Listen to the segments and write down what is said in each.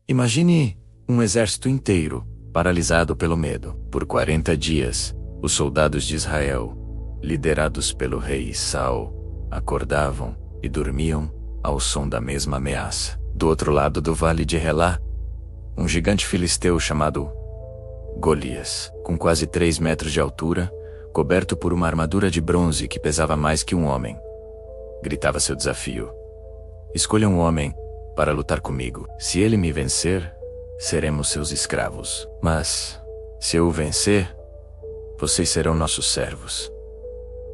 Imagine um exército inteiro, paralisado pelo medo. Por 40 dias, os soldados de Israel, liderados pelo rei Saul, acordavam e dormiam ao som da mesma ameaça. Do outro lado do vale de Relá, um gigante filisteu chamado Golias, com quase 3 metros de altura, coberto por uma armadura de bronze que pesava mais que um homem, gritava seu desafio: escolha um homem para lutar comigo. Se ele me vencer, seremos seus escravos. Mas, se eu o vencer, vocês serão nossos servos.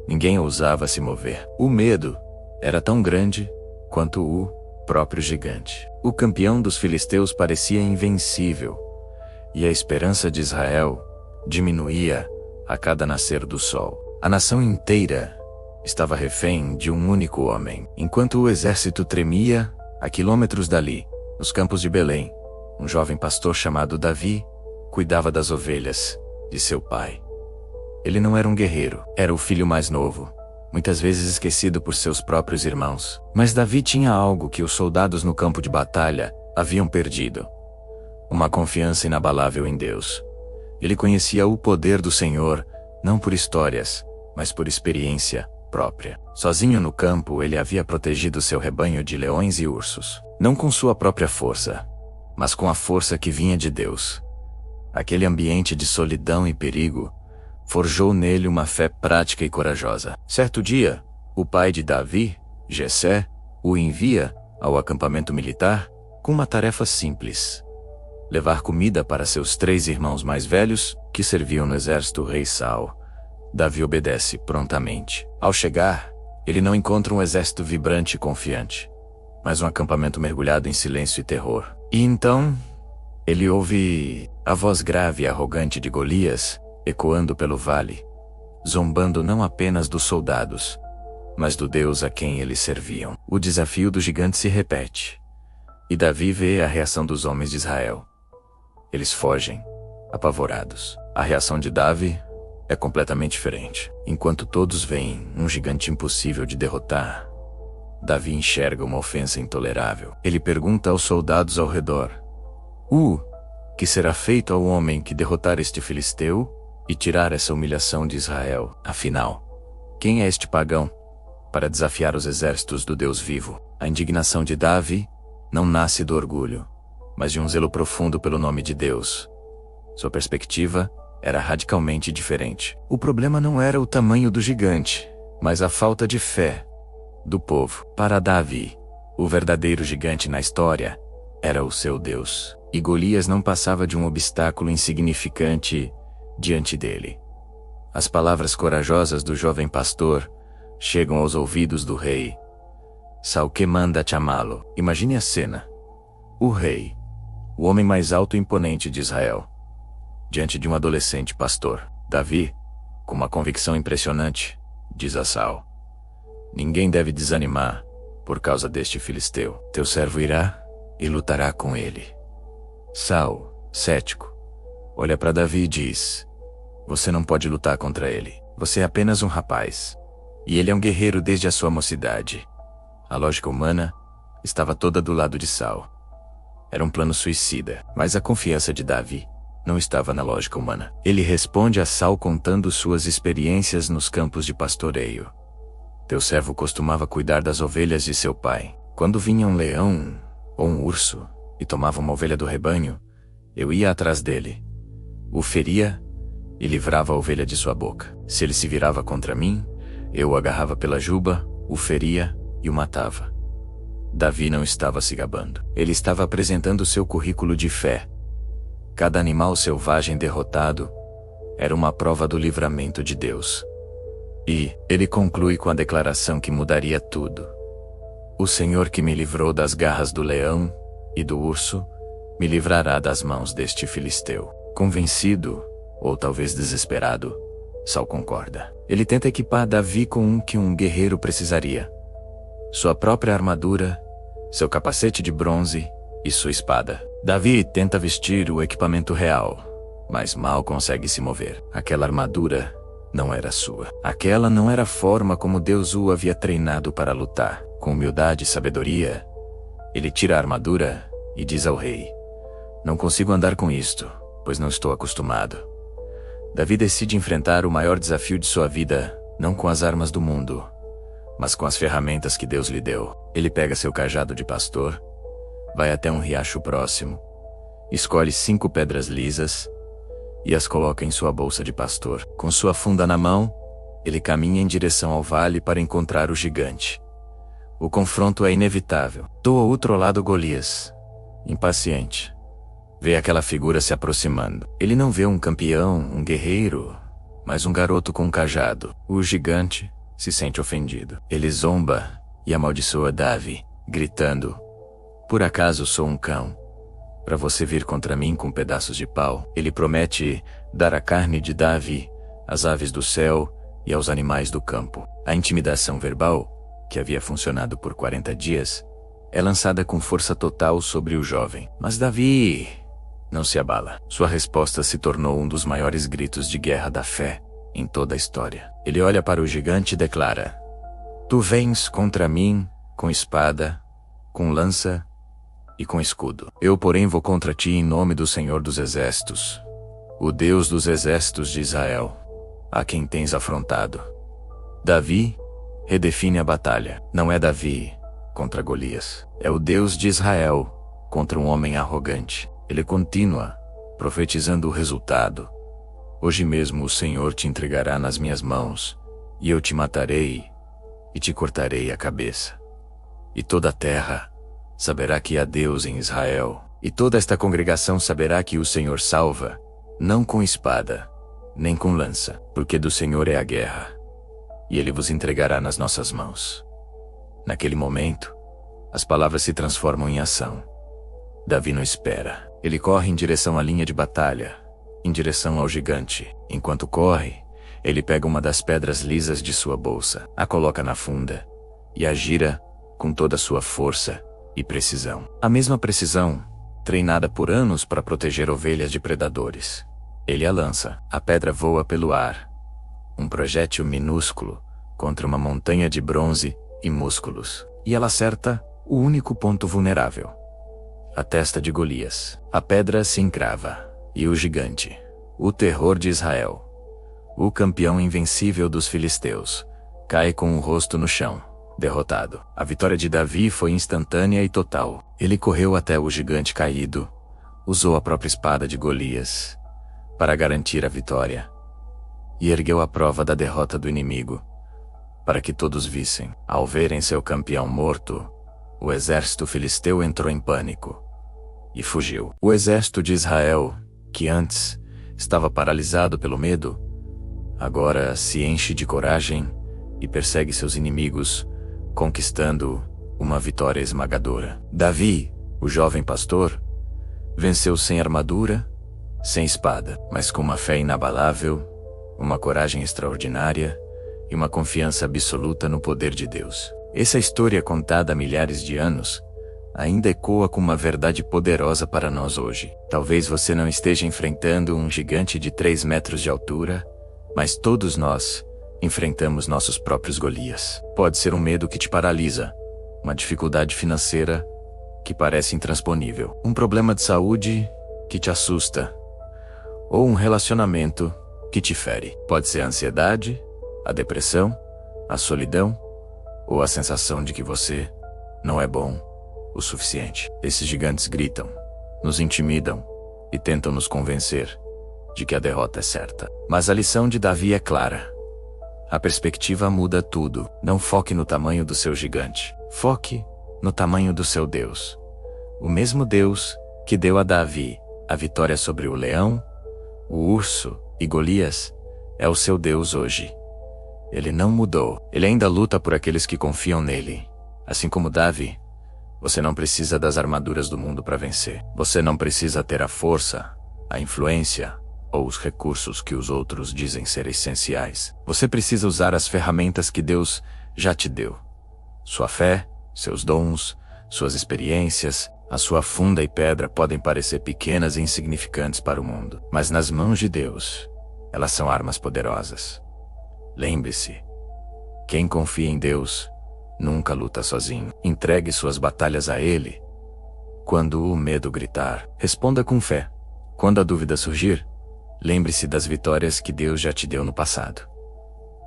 Ninguém ousava se mover. O medo era tão grande quanto o próprio gigante. O campeão dos filisteus parecia invencível, e a esperança de Israel diminuía a cada nascer do sol. A nação inteira estava refém de um único homem. Enquanto o exército tremia, a quilômetros dali, nos campos de Belém, um jovem pastor chamado Davi cuidava das ovelhas de seu pai. Ele não era um guerreiro, era o filho mais novo, muitas vezes esquecido por seus próprios irmãos. Mas Davi tinha algo que os soldados no campo de batalha haviam perdido: uma confiança inabalável em Deus. Ele conhecia o poder do Senhor, não por histórias, mas por experiência própria. Sozinho no campo, ele havia protegido seu rebanho de leões e ursos, não com sua própria força, mas com a força que vinha de Deus. Aquele ambiente de solidão e perigo forjou nele uma fé prática e corajosa. Certo dia, o pai de Davi, Jessé, o envia ao acampamento militar com uma tarefa simples: levar comida para seus 3 irmãos mais velhos, que serviam no exército do rei Saul. Davi obedece prontamente. Ao chegar, ele não encontra um exército vibrante e confiante, mas um acampamento mergulhado em silêncio e terror. E então, ele ouve a voz grave e arrogante de Golias ecoando pelo vale, zombando não apenas dos soldados, mas do Deus a quem eles serviam. O desafio do gigante se repete, e Davi vê a reação dos homens de Israel. Eles fogem, apavorados. A reação de Davi é completamente diferente. Enquanto todos veem um gigante impossível de derrotar, Davi enxerga uma ofensa intolerável. Ele pergunta aos soldados ao redor: que será feito ao homem que derrotar este filisteu e tirar essa humilhação de Israel? Afinal, quem é este pagão para desafiar os exércitos do Deus vivo? A indignação de Davi não nasce do orgulho, mas de um zelo profundo pelo nome de Deus. Sua perspectiva era radicalmente diferente. O problema não era o tamanho do gigante, mas a falta de fé do povo. Para Davi, o verdadeiro gigante na história era o seu Deus, e Golias não passava de um obstáculo insignificante diante dele. As palavras corajosas do jovem pastor chegam aos ouvidos do rei Saul, que manda chamá-lo. Imagine a cena: o rei, o homem mais alto e imponente de Israel, diante de um adolescente pastor. Davi, com uma convicção impressionante, diz a Saul: ninguém deve desanimar por causa deste filisteu. Teu servo irá e lutará com ele. Saul, cético, olha para Davi e diz: você não pode lutar contra ele. Você é apenas um rapaz, e ele é um guerreiro desde a sua mocidade. A lógica humana estava toda do lado de Saul. Era um plano suicida, mas a confiança de Davi não estava na lógica humana. Ele responde a Saul contando suas experiências nos campos de pastoreio. Teu servo costumava cuidar das ovelhas de seu pai. Quando vinha um leão ou um urso e tomava uma ovelha do rebanho, eu ia atrás dele, o feria e livrava a ovelha de sua boca. Se ele se virava contra mim, eu o agarrava pela juba, o feria e o matava. Davi não estava se gabando. Ele estava apresentando seu currículo de fé. Cada animal selvagem derrotado era uma prova do livramento de Deus. E ele conclui com a declaração que mudaria tudo: o Senhor que me livrou das garras do leão e do urso, me livrará das mãos deste filisteu. Convencido, ou talvez desesperado, Saul concorda. Ele tenta equipar Davi com que um guerreiro precisaria: sua própria armadura, seu capacete de bronze e sua espada. Davi tenta vestir o equipamento real, mas mal consegue se mover. Aquela armadura não era sua. Aquela não era a forma como Deus o havia treinado para lutar. Com humildade e sabedoria, ele tira a armadura e diz ao rei: Não consigo andar com isto, pois não estou acostumado. Davi decide enfrentar o maior desafio de sua vida, não com as armas do mundo, mas com as ferramentas que Deus lhe deu. Ele pega seu cajado de pastor, vai até um riacho próximo, escolhe 5 pedras lisas e as coloca em sua bolsa de pastor. Com sua funda na mão, ele caminha em direção ao vale para encontrar o gigante. O confronto é inevitável. Do outro lado, Golias, impaciente, vê aquela figura se aproximando. Ele não vê um campeão, um guerreiro, mas um garoto com um cajado. O gigante se sente ofendido. Ele zomba e amaldiçoa Davi, gritando: "Por acaso sou um cão, para você vir contra mim com pedaços de pau?" Ele promete dar a carne de Davi às aves do céu e aos animais do campo. A intimidação verbal, que havia funcionado por 40 dias, é lançada com força total sobre o jovem. Mas Davi não se abala. Sua resposta se tornou um dos maiores gritos de guerra da fé em toda a história. Ele olha para o gigante e declara: "Tu vens contra mim com espada, com lança e com escudo. Eu, porém, vou contra ti em nome do Senhor dos Exércitos, o Deus dos exércitos de Israel, a quem tens afrontado." Davi redefine a batalha. Não é Davi contra Golias. É o Deus de Israel contra um homem arrogante. Ele continua, profetizando o resultado: "Hoje mesmo o Senhor te entregará nas minhas mãos, e eu te matarei, e te cortarei a cabeça. E toda a terra saberá que há Deus em Israel, e toda esta congregação saberá que o Senhor salva, não com espada, nem com lança, porque do Senhor é a guerra, e Ele vos entregará nas nossas mãos." Naquele momento, as palavras se transformam em ação. Davi não espera. Ele corre em direção à linha de batalha, em direção ao gigante. Enquanto corre, ele pega uma das pedras lisas de sua bolsa, a coloca na funda e a gira com toda a sua força e precisão. A mesma precisão, treinada por anos para proteger ovelhas de predadores. Ele a lança. A pedra voa pelo ar, um projétil minúsculo contra uma montanha de bronze e músculos. E ela acerta o único ponto vulnerável: a testa de Golias. A pedra se encrava, e o gigante, o terror de Israel, o campeão invencível dos filisteus, cai com o rosto no chão, derrotado. A vitória de Davi foi instantânea e total. Ele correu até o gigante caído, usou a própria espada de Golias para garantir a vitória, e ergueu a prova da derrota do inimigo, para que todos vissem. Ao verem seu campeão morto, o exército filisteu entrou em pânico e fugiu. O exército de Israel, que antes estava paralisado pelo medo, agora se enche de coragem e persegue seus inimigos, conquistando uma vitória esmagadora. Davi, o jovem pastor, venceu sem armadura, sem espada, mas com uma fé inabalável, uma coragem extraordinária e uma confiança absoluta no poder de Deus. Essa história, contada há milhares de anos, ainda ecoa com uma verdade poderosa para nós hoje. Talvez você não esteja enfrentando um gigante de 3 metros de altura, mas todos nós enfrentamos nossos próprios Golias. Pode ser um medo que te paralisa, uma dificuldade financeira que parece intransponível, um problema de saúde que te assusta, ou um relacionamento que te fere. Pode ser a ansiedade, a depressão, a solidão, ou a sensação de que você não é bom o suficiente. Esses gigantes gritam, nos intimidam e tentam nos convencer de que a derrota é certa. Mas a lição de Davi é clara. A perspectiva muda tudo. Não foque no tamanho do seu gigante. Foque no tamanho do seu Deus. O mesmo Deus que deu a Davi a vitória sobre o leão, o urso e Golias é o seu Deus hoje. Ele não mudou. Ele ainda luta por aqueles que confiam nele. Assim como Davi, você não precisa das armaduras do mundo para vencer. Você não precisa ter a força, a influência ou os recursos que os outros dizem ser essenciais. Você precisa usar as ferramentas que Deus já te deu. Sua fé, seus dons, suas experiências, a sua funda e pedra podem parecer pequenas e insignificantes para o mundo, mas nas mãos de Deus, elas são armas poderosas. Lembre-se, quem confia em Deus nunca luta sozinho. Entregue suas batalhas a Ele Quando o medo gritar, responda com fé. Quando a dúvida surgir, lembre-se das vitórias que Deus já te deu no passado.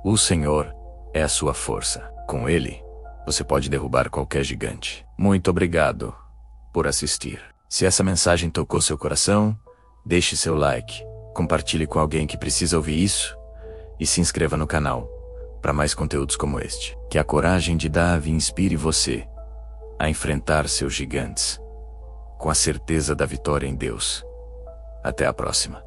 O Senhor é a sua força. Com Ele, você pode derrubar qualquer gigante. Muito obrigado por assistir. Se essa mensagem tocou seu coração, deixe seu like, compartilhe com alguém que precisa ouvir isso e se inscreva no canal para mais conteúdos como este. Que a coragem de Davi inspire você a enfrentar seus gigantes com a certeza da vitória em Deus. Até a próxima.